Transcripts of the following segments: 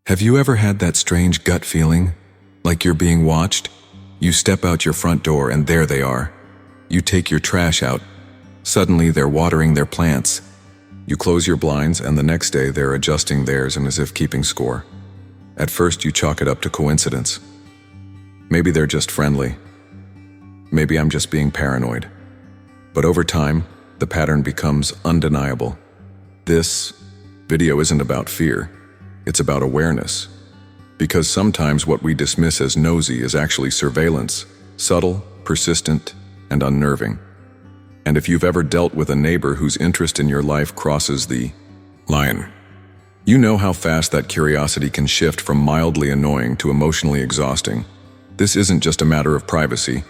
Have you ever had that strange gut feeling, like you're being watched? You step out your front door and there they are. You take your trash out. Suddenly they're watering their plants. You close your blinds and the next day they're adjusting theirs and as if keeping score. At first you chalk it up to coincidence. Maybe they're just friendly. Maybe I'm just being paranoid. But over time, the pattern becomes undeniable. This video isn't about fear. It's about awareness. Because sometimes what we dismiss as nosy is actually surveillance, subtle, persistent, and unnerving. And if you've ever dealt with a neighbor whose interest in your life crosses the line, you know how fast that curiosity can shift from mildly annoying to emotionally exhausting. This isn't just a matter of privacy.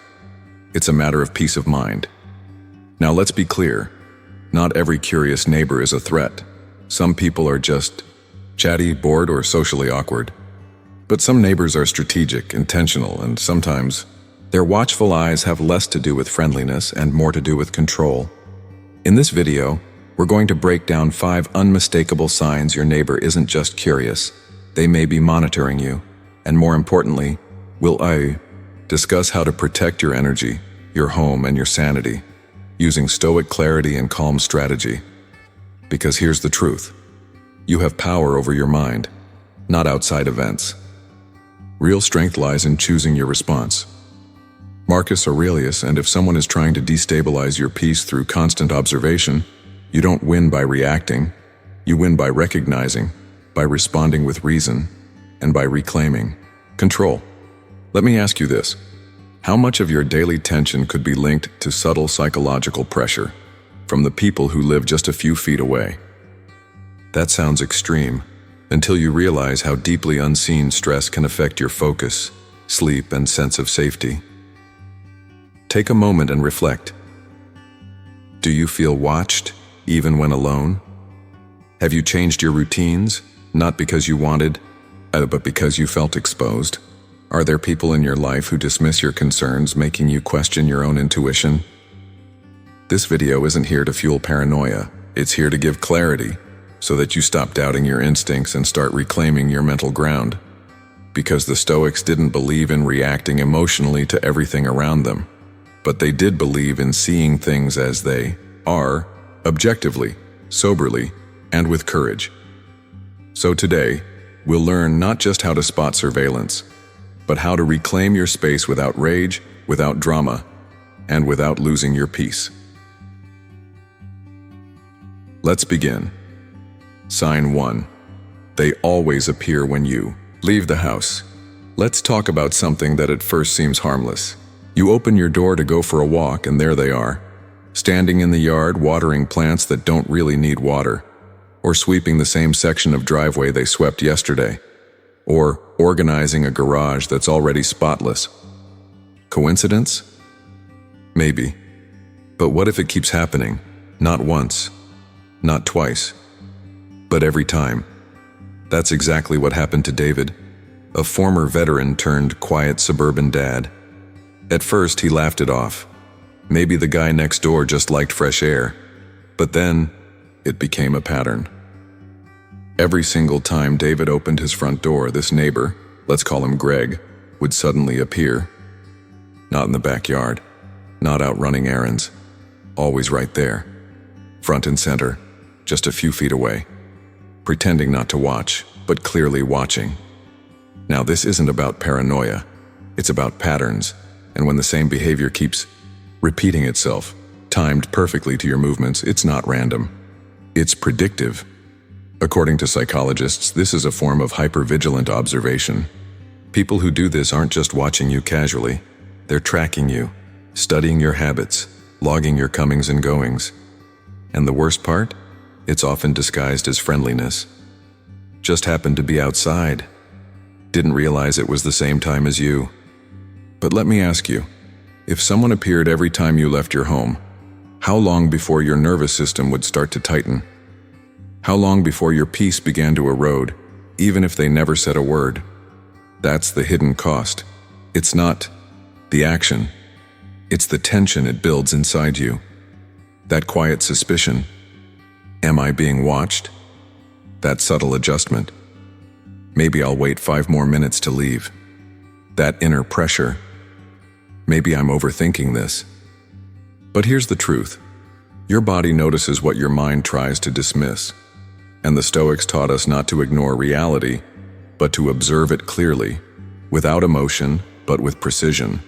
It's a matter of peace of mind. Now let's be clear. Not every curious neighbor is a threat. Some people are just chatty, bored, or socially awkward. But some neighbors are strategic, intentional, and sometimes their watchful eyes have less to do with friendliness and more to do with control. In this video, we're going to break down 5 unmistakable signs your neighbor isn't just curious. They may be monitoring you. And more importantly, we'll discuss how to protect your energy, your home, and your sanity, using stoic clarity and calm strategy. Because here's the truth. You have power over your mind, not outside events. Real strength lies in choosing your response. Marcus Aurelius, and if someone is trying to destabilize your peace through constant observation, you don't win by reacting, you win by recognizing, by responding with reason, and by reclaiming control. Let me ask you this. How much of your daily tension could be linked to subtle psychological pressure from the people who live just a few feet away? That sounds extreme, until you realize how deeply unseen stress can affect your focus, sleep, and sense of safety. Take a moment and reflect. Do you feel watched, even when alone? Have you changed your routines, not because you wanted, but because you felt exposed? Are there people in your life who dismiss your concerns, making you question your own intuition? This video isn't here to fuel paranoia. It's here to give clarity, so that you stop doubting your instincts and start reclaiming your mental ground. Because the Stoics didn't believe in reacting emotionally to everything around them, but they did believe in seeing things as they are, objectively, soberly, and with courage. So today, we'll learn not just how to spot surveillance, but how to reclaim your space without rage, without drama, and without losing your peace. Let's begin. Sign 1. They always appear when you leave the house. Let's talk about something that at first seems harmless. You open your door to go for a walk and there they are, standing in the yard watering plants that don't really need water, or sweeping the same section of driveway they swept yesterday, or organizing a garage that's already spotless. Coincidence? Maybe. But what if it keeps happening? Not once, not twice, but every time. That's exactly what happened to David, a former veteran turned quiet suburban dad. At first he laughed it off. Maybe the guy next door just liked fresh air. But then it became a pattern. Every single time David opened his front door, this neighbor, let's call him Greg, would suddenly appear. Not in the backyard, not out running errands, always right there, front and center, just a few feet away, pretending not to watch, but clearly watching. Now this isn't about paranoia, it's about patterns, and when the same behavior keeps repeating itself, timed perfectly to your movements, it's not random. It's predictive. According to psychologists, this is a form of hypervigilant observation. People who do this aren't just watching you casually, they're tracking you, studying your habits, logging your comings and goings. And the worst part? It's often disguised as friendliness. Just happened to be outside. Didn't realize it was the same time as you. But let me ask you, if someone appeared every time you left your home, how long before your nervous system would start to tighten? How long before your peace began to erode, even if they never said a word? That's the hidden cost. It's not the action. It's the tension it builds inside you. That quiet suspicion. Am I being watched? That subtle adjustment. Maybe I'll wait 5 more minutes to leave. That inner pressure. Maybe I'm overthinking this. But here's the truth. Your body notices what your mind tries to dismiss. And the Stoics taught us not to ignore reality, but to observe it clearly, without emotion, but with precision.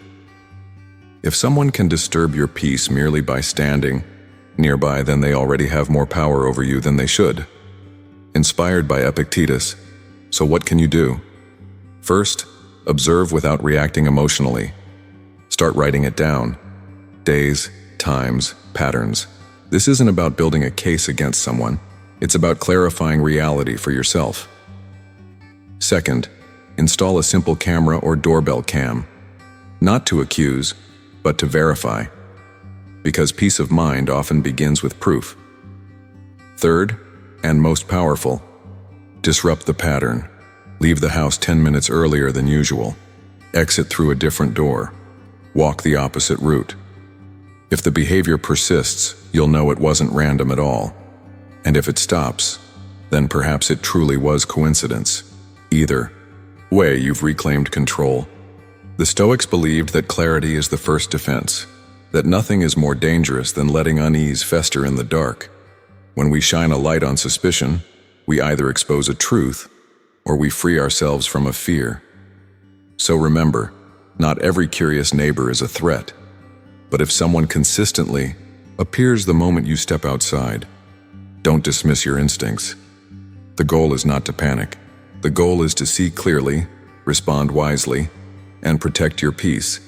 If someone can disturb your peace merely by standing nearby, then they already have more power over you than they should. Inspired by Epictetus, so what can you do? First, observe without reacting emotionally. Start writing it down. Days, times, patterns. This isn't about building a case against someone. It's about clarifying reality for yourself. Second, install a simple camera or doorbell cam. Not to accuse, but to verify. Because peace of mind often begins with proof. Third, and most powerful, disrupt the pattern. Leave the house 10 minutes earlier than usual. Exit through a different door. Walk the opposite route. If the behavior persists, you'll know it wasn't random at all. And if it stops, then perhaps it truly was coincidence. Either way, you've reclaimed control. The Stoics believed that clarity is the first defense, that nothing is more dangerous than letting unease fester in the dark. When we shine a light on suspicion, we either expose a truth or we free ourselves from a fear. So remember, not every curious neighbor is a threat. But if someone consistently appears the moment you step outside, don't dismiss your instincts. The goal is not to panic. The goal is to see clearly, respond wisely, and protect your peace,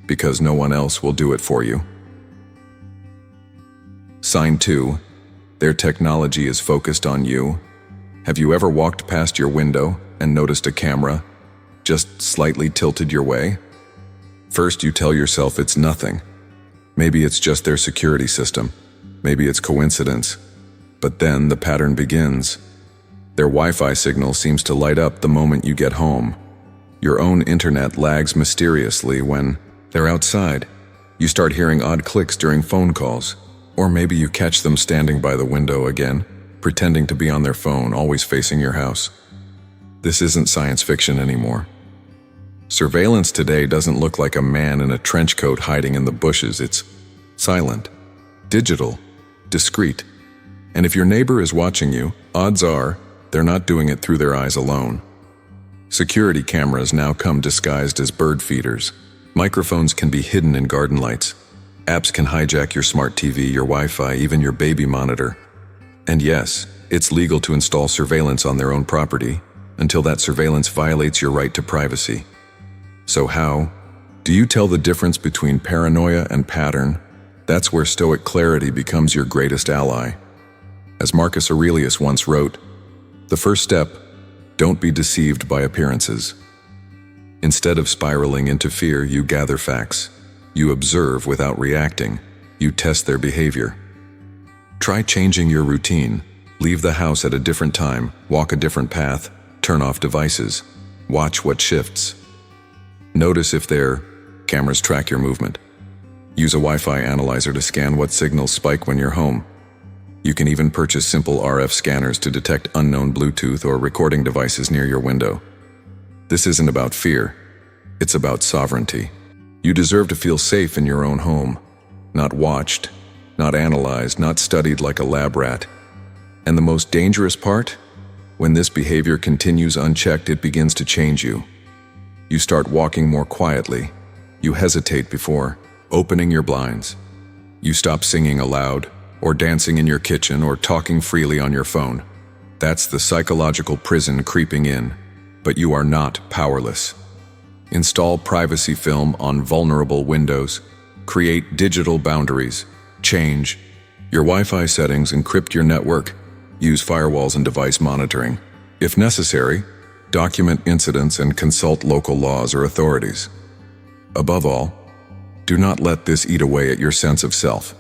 because no one else will do it for you. Sign 2. Their technology is focused on you. Have you ever walked past your window and noticed a camera just slightly tilted your way? First, you tell yourself it's nothing. Maybe it's just their security system. Maybe it's coincidence. But then the pattern begins. Their Wi-Fi signal seems to light up the moment you get home. Your own internet lags mysteriously when they're outside. You start hearing odd clicks during phone calls. Or maybe you catch them standing by the window again, pretending to be on their phone, always facing your house. This isn't science fiction anymore. Surveillance today doesn't look like a man in a trench coat hiding in the bushes. It's silent, digital, discreet. And if your neighbor is watching you, odds are they're not doing it through their eyes alone. Security cameras now come disguised as bird feeders. Microphones can be hidden in garden lights. Apps can hijack your smart TV, your Wi-Fi, even your baby monitor. And yes, it's legal to install surveillance on their own property until that surveillance violates your right to privacy. So how do you tell the difference between paranoia and pattern? That's where Stoic clarity becomes your greatest ally. As Marcus Aurelius once wrote, the first step, don't be deceived by appearances. Instead of spiraling into fear, you gather facts. You observe without reacting. You test their behavior. Try changing your routine. Leave the house at a different time, walk a different path, turn off devices. Watch what shifts. Notice if their cameras track your movement. Use a Wi-Fi analyzer to scan what signals spike when you're home. You can even purchase simple RF scanners to detect unknown Bluetooth or recording devices near your window. This isn't about fear. It's about sovereignty. You deserve to feel safe in your own home, not watched, not analyzed, not studied like a lab rat. And the most dangerous part? When this behavior continues unchecked, it begins to change you. You start walking more quietly. You hesitate before opening your blinds. You stop singing aloud, or dancing in your kitchen, or talking freely on your phone. That's the psychological prison creeping in, but you are not powerless. Install privacy film on vulnerable windows. Create digital boundaries. Change your Wi-Fi settings, encrypt your network. Use firewalls and device monitoring. If necessary, document incidents and consult local laws or authorities. Above all, do not let this eat away at your sense of self.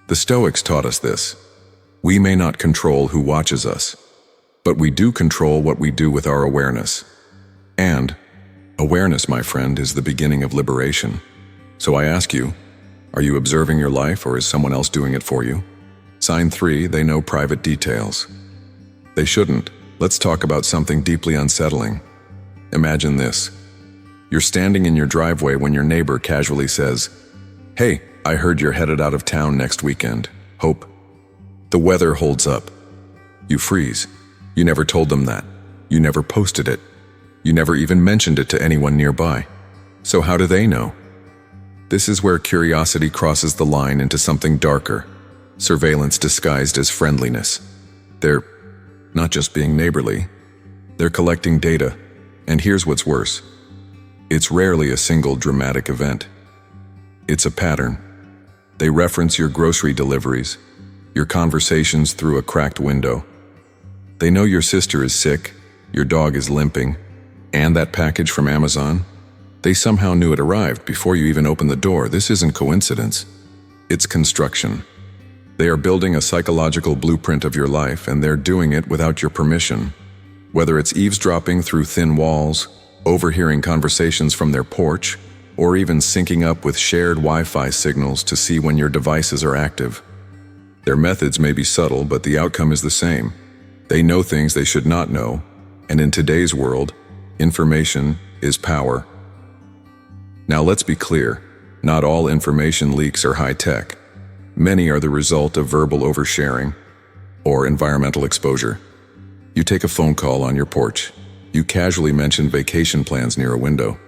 The Stoics taught us this. We may not control who watches us, but we do control what we do with our awareness. And awareness, my friend, is the beginning of liberation. So I ask you, are you observing your life, or is someone else doing it for you? Sign 3, they know private details. They shouldn't. Let's talk about something deeply unsettling. Imagine this. You're standing in your driveway when your neighbor casually says, "Hey, I heard you're headed out of town next weekend. Hope." The weather holds up. You freeze. You never told them that. You never posted it. You never even mentioned it to anyone nearby. So how do they know? This is where curiosity crosses the line into something darker. Surveillance disguised as friendliness. They're not just being neighborly. They're collecting data. And here's what's worse. It's rarely a single dramatic event. It's a pattern. They reference your grocery deliveries, your conversations through a cracked window. They know your sister is sick, your dog is limping, and that package from Amazon. They somehow knew it arrived before you even opened the door. This isn't coincidence. It's construction. They are building a psychological blueprint of your life, and they're doing it without your permission. Whether it's eavesdropping through thin walls, overhearing conversations from their porch, or even syncing up with shared Wi-Fi signals to see when your devices are active. Their methods may be subtle, but the outcome is the same. They know things they should not know, and in today's world, information is power. Now let's be clear, not all information leaks are high-tech. Many are the result of verbal oversharing or environmental exposure. You take a phone call on your porch. You casually mention vacation plans near a window.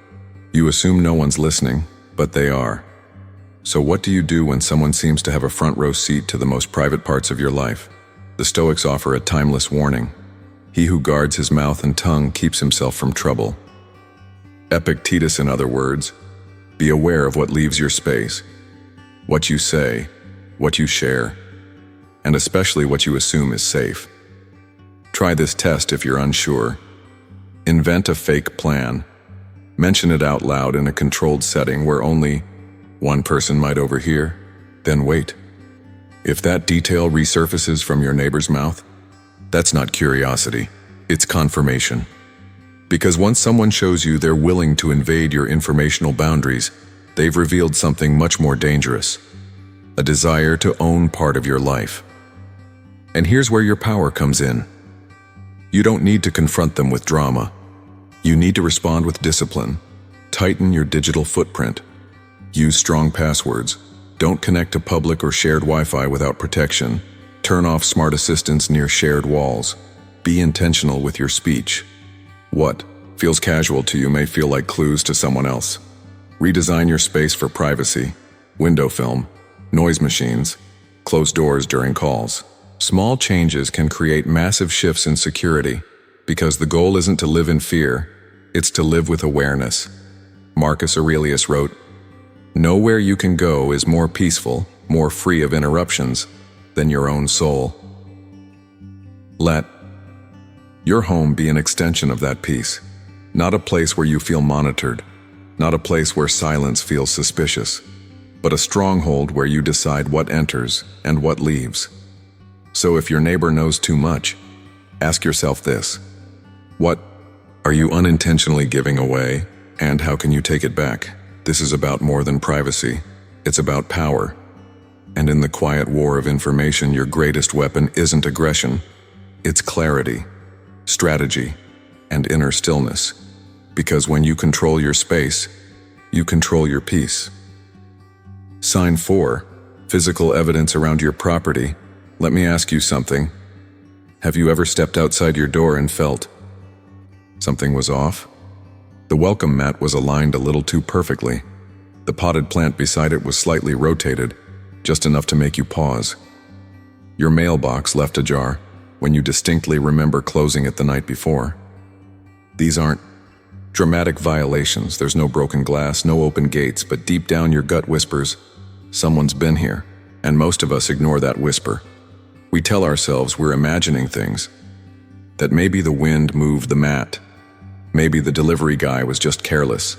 You assume no one's listening, but they are. So what do you do when someone seems to have a front row seat to the most private parts of your life? The Stoics offer a timeless warning. He who guards his mouth and tongue keeps himself from trouble. Epictetus, in other words, be aware of what leaves your space, what you say, what you share, and especially what you assume is safe. Try this test if you're unsure. Invent a fake plan. Mention it out loud in a controlled setting where only one person might overhear, then wait. If that detail resurfaces from your neighbor's mouth, that's not curiosity, it's confirmation. Because once someone shows you they're willing to invade your informational boundaries, they've revealed something much more dangerous, a desire to own part of your life. And here's where your power comes in. You don't need to confront them with drama. You need to respond with discipline. Tighten your digital footprint. Use strong passwords. Don't connect to public or shared Wi-Fi without protection. Turn off smart assistants near shared walls. Be intentional with your speech. What feels casual to you may feel like clues to someone else. Redesign your space for privacy. Window film, noise machines, close doors during calls. Small changes can create massive shifts in security, because the goal isn't to live in fear, it's to live with awareness. Marcus Aurelius wrote, "Know where you can go is more peaceful, more free of interruptions, than your own soul." Let your home be an extension of that peace, not a place where you feel monitored, not a place where silence feels suspicious, but a stronghold where you decide what enters and what leaves. So if your neighbor knows too much, ask yourself this: what are you unintentionally giving away, and how can you take it back? This is about more than privacy. It's about power. And in the quiet war of information, your greatest weapon isn't aggression. It's clarity, strategy, and inner stillness. Because when you control your space, you control your peace. Sign 4. Physical evidence around your property. Let me ask you something. Have you ever stepped outside your door and felt something was off? The welcome mat was aligned a little too perfectly. The potted plant beside it was slightly rotated, just enough to make you pause. Your mailbox left ajar when you distinctly remember closing it the night before. These aren't dramatic violations. There's no broken glass, no open gates, but deep down your gut whispers, someone's been here, and most of us ignore that whisper. We tell ourselves we're imagining things, that maybe the wind moved the mat, maybe the delivery guy was just careless,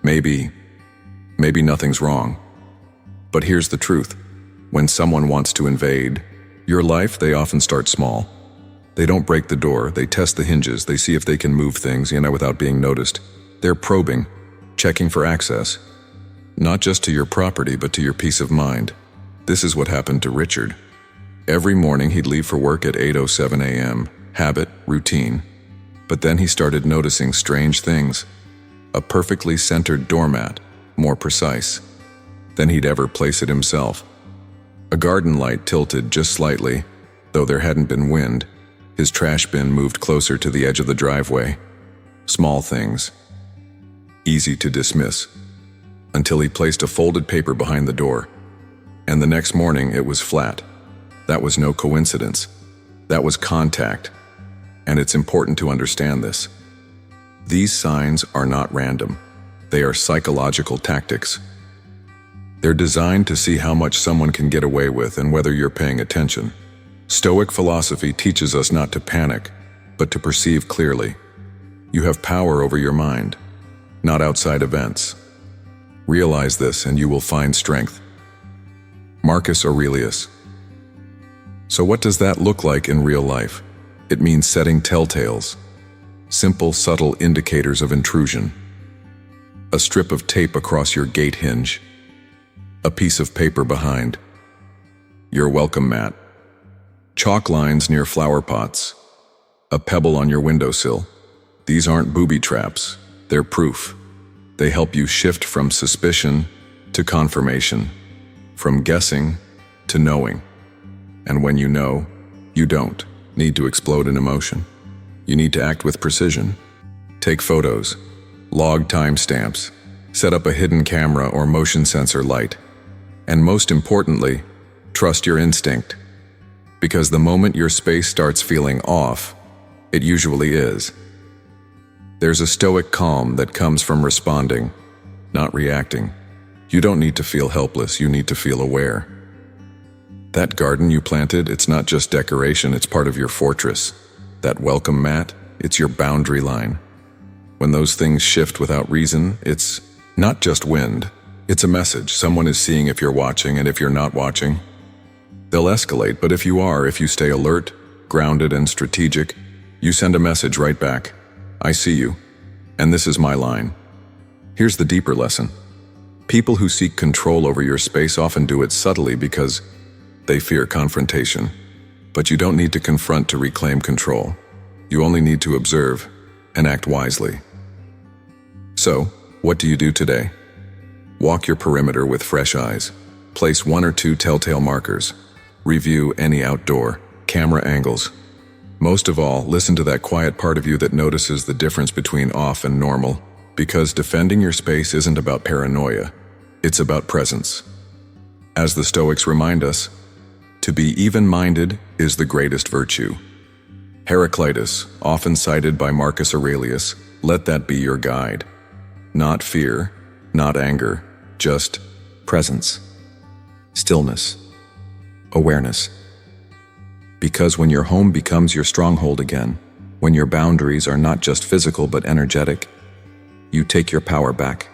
maybe nothing's wrong. But here's the truth. When someone wants to invade your life, they often start small. They don't break the door, they test the hinges, they see if they can move things, without being noticed. They're probing, checking for access, not just to your property, but to your peace of mind. This is what happened to Richard. Every morning he'd leave for work at 8:07 a.m. habit, routine. But then he started noticing strange things. A perfectly centered doormat, more precise than he'd ever place it himself. A garden light tilted just slightly, though there hadn't been wind. His trash bin moved closer to the edge of the driveway. Small things, easy to dismiss, until he placed a folded paper behind the door. And the next morning it was flat. That was no coincidence. That was contact. And it's important to understand this. These signs are not random. They are psychological tactics. They're designed to see how much someone can get away with and whether you're paying attention. Stoic philosophy teaches us not to panic, but to perceive clearly. You have power over your mind, not outside events. Realize this and you will find strength. Marcus Aurelius. So what does that look like in real life? It means setting telltales. Simple, subtle indicators of intrusion. A strip of tape across your gate hinge. A piece of paper behind your welcome mat. Chalk lines near flower pots. A pebble on your windowsill. These aren't booby traps. They're proof. They help you shift from suspicion to confirmation, from guessing to knowing. And when you know, you don't need to explode in emotion. You need to act with precision. Take photos, log timestamps, set up a hidden camera or motion sensor light. And most importantly, trust your instinct. Because the moment your space starts feeling off, it usually is. There's a stoic calm that comes from responding, not reacting. You don't need to feel helpless, you need to feel aware. That garden you planted, it's not just decoration, it's part of your fortress. That welcome mat, it's your boundary line. When those things shift without reason, it's not just wind. It's a message. Someone is seeing if you're watching, and if you're not watching, they'll escalate. But if you stay alert, grounded, and strategic, you send a message right back. I see you, and this is my line. Here's the deeper lesson. People who seek control over your space often do it subtly because they fear confrontation. But you don't need to confront to reclaim control. You only need to observe and act wisely. So, what do you do today? Walk your perimeter with fresh eyes. Place 1 or 2 telltale markers. Review any outdoor camera angles. Most of all, listen to that quiet part of you that notices the difference between off and normal, because defending your space isn't about paranoia. It's about presence. As the Stoics remind us, to be even-minded is the greatest virtue. Heraclitus, often cited by Marcus Aurelius, let that be your guide. Not fear, not anger, just presence, stillness, awareness. Because when your home becomes your stronghold again, when your boundaries are not just physical but energetic, you take your power back.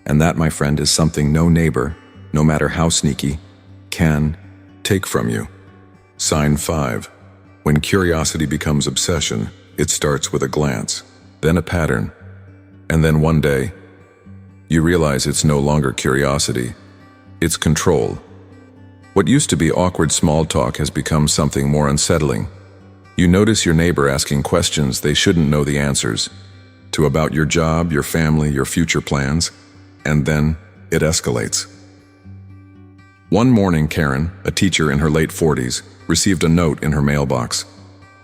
And that, my friend, is something no neighbor, no matter how sneaky, can take from you. Sign 5. When curiosity becomes obsession, it starts with a glance, then a pattern, and then one day, you realize it's no longer curiosity, it's control. What used to be awkward small talk has become something more unsettling. You notice your neighbor asking questions they shouldn't know the answers to about your job, your family, your future plans, and then it escalates. One morning, Karen, a teacher in her late 40s, received a note in her mailbox.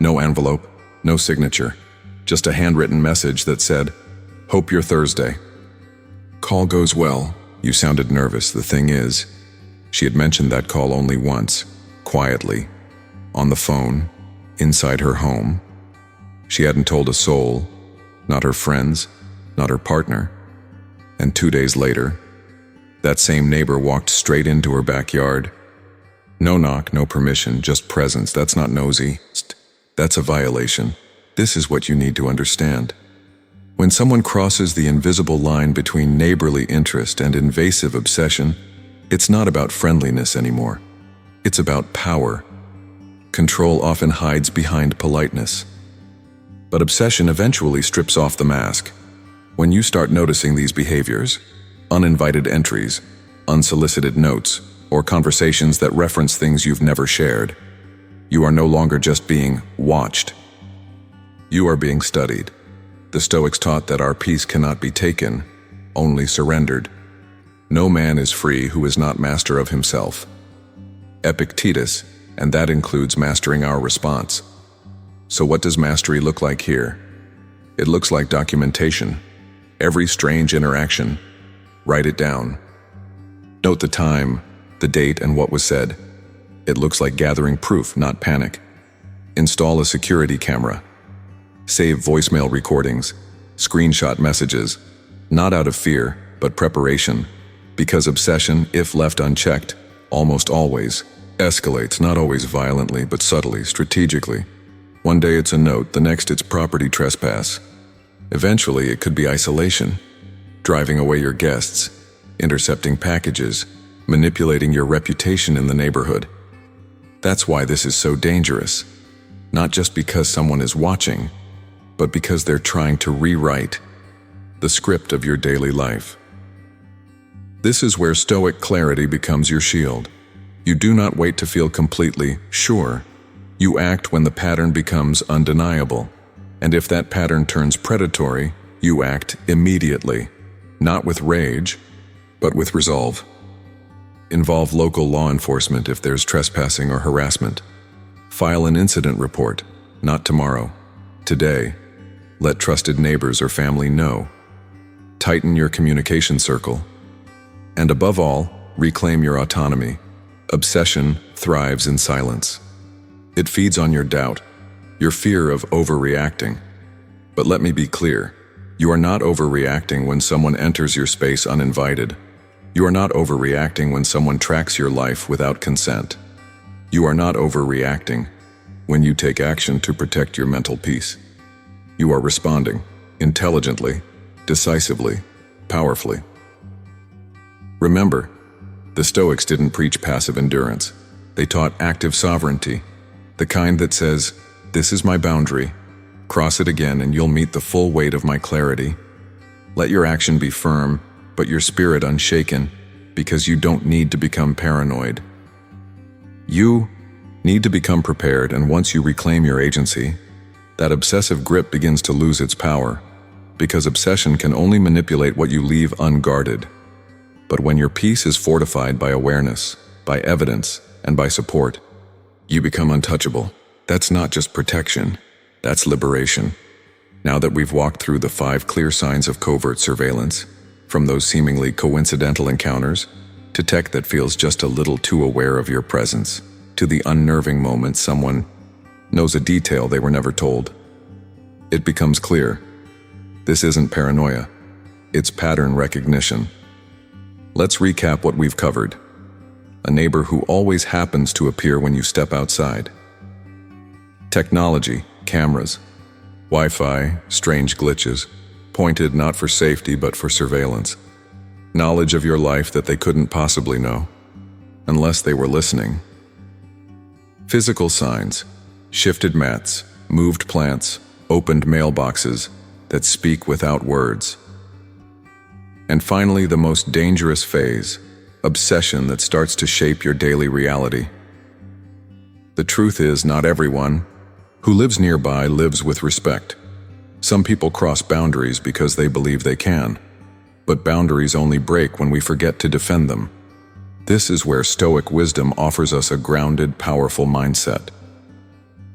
No envelope, no signature, just a handwritten message that said, "Hope you're Thursday. Call goes well." You sounded nervous. The thing is, she had mentioned that call only once, quietly, on the phone, inside her home. She hadn't told a soul, not her friends, not her partner. And 2 days later, that same neighbor walked straight into her backyard. No knock, no permission, just presence. That's not nosy. That's a violation. This is what you need to understand. When someone crosses the invisible line between neighborly interest and invasive obsession, it's not about friendliness anymore. It's about power. Control often hides behind politeness. But obsession eventually strips off the mask. When you start noticing these behaviors, uninvited entries, unsolicited notes, or conversations that reference things you've never shared, You are no longer just being watched. You are being studied. The Stoics taught that our peace cannot be taken, only surrendered. No man is free who is not master of himself. Epictetus, and that includes mastering our response. So what does mastery look like here? It looks like documentation. Every strange interaction, write it down. Note the time, the date, and what was said. It looks like gathering proof, not panic. Install a security camera. Save voicemail recordings, screenshot messages, not out of fear, but preparation, because obsession, if left unchecked, almost always escalates, not always violently, but subtly, strategically. One day it's a note, the next it's property trespass. Eventually it could be isolation, driving away your guests, intercepting packages, manipulating your reputation in the neighborhood. That's why this is so dangerous. Not just because someone is watching, but because they're trying to rewrite the script of your daily life. This is where Stoic clarity becomes your shield. You do not wait to feel completely sure. You act when the pattern becomes undeniable. And if that pattern turns predatory, you act immediately. Not with rage, but with resolve. Involve local law enforcement if there's trespassing or harassment. File an incident report, not tomorrow, today. Let trusted neighbors or family know. Tighten your communication circle. And above all, reclaim your autonomy. Obsession thrives in silence. It feeds on your doubt, your fear of overreacting. But let me be clear, you are not overreacting when someone enters your space uninvited. You are not overreacting when someone tracks your life without consent. You are not overreacting when you take action to protect your mental peace. You are responding intelligently, decisively, powerfully. Remember, the Stoics didn't preach passive endurance. They taught active sovereignty, the kind that says, "This is my boundary. Cross it again and you'll meet the full weight of my clarity." Let your action be firm, but your spirit unshaken, because you don't need to become paranoid. You need to become prepared, and once you reclaim your agency, that obsessive grip begins to lose its power, because obsession can only manipulate what you leave unguarded. But when your peace is fortified by awareness, by evidence, and by support, you become untouchable. That's not just protection, that's liberation. Now that we've walked through the 5 clear signs of covert surveillance, from those seemingly coincidental encounters, to tech that feels just a little too aware of your presence, to the unnerving moment someone knows a detail they were never told, it becomes clear. This isn't paranoia, it's pattern recognition. Let's recap what we've covered. A neighbor who always happens to appear when you step outside. Technology, cameras, Wi-Fi, strange glitches, pointed not for safety but for surveillance. Knowledge of your life that they couldn't possibly know, unless they were listening. Physical signs, shifted mats, moved plants, opened mailboxes that speak without words. And finally, the most dangerous phase, obsession that starts to shape your daily reality. The truth is, not everyone who lives nearby lives with respect. Some people cross boundaries because they believe they can, but boundaries only break when we forget to defend them. This is where Stoic wisdom offers us a grounded, powerful mindset.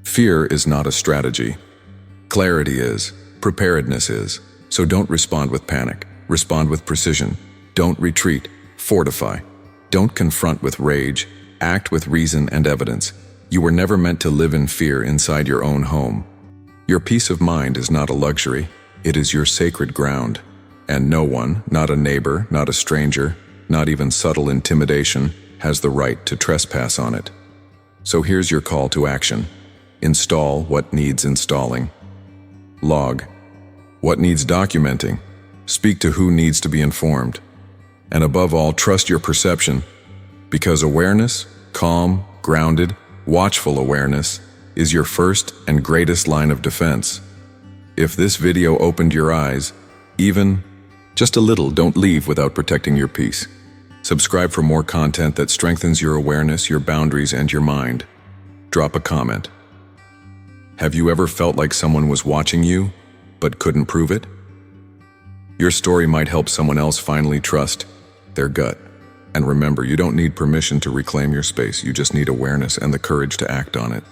Fear is not a strategy. Clarity is. Preparedness is. So don't respond with panic. Respond with precision. Don't retreat. Fortify. Don't confront with rage. Act with reason and evidence. You were never meant to live in fear inside your own home. Your peace of mind is not a luxury. It is your sacred ground. And no one, not a neighbor, not a stranger, not even subtle intimidation, has the right to trespass on it. So here's your call to action. Install what needs installing. Log what needs documenting. Speak to who needs to be informed. And above all, trust your perception, because awareness, calm, grounded, watchful awareness, is your first and greatest line of defense. If this video opened your eyes, even just a little, don't leave without protecting your peace. Subscribe for more content that strengthens your awareness, your boundaries, and your mind. Drop a comment. Have you ever felt like someone was watching you, but couldn't prove it? Your story might help someone else finally trust their gut. And remember, you don't need permission to reclaim your space, you just need awareness and the courage to act on it.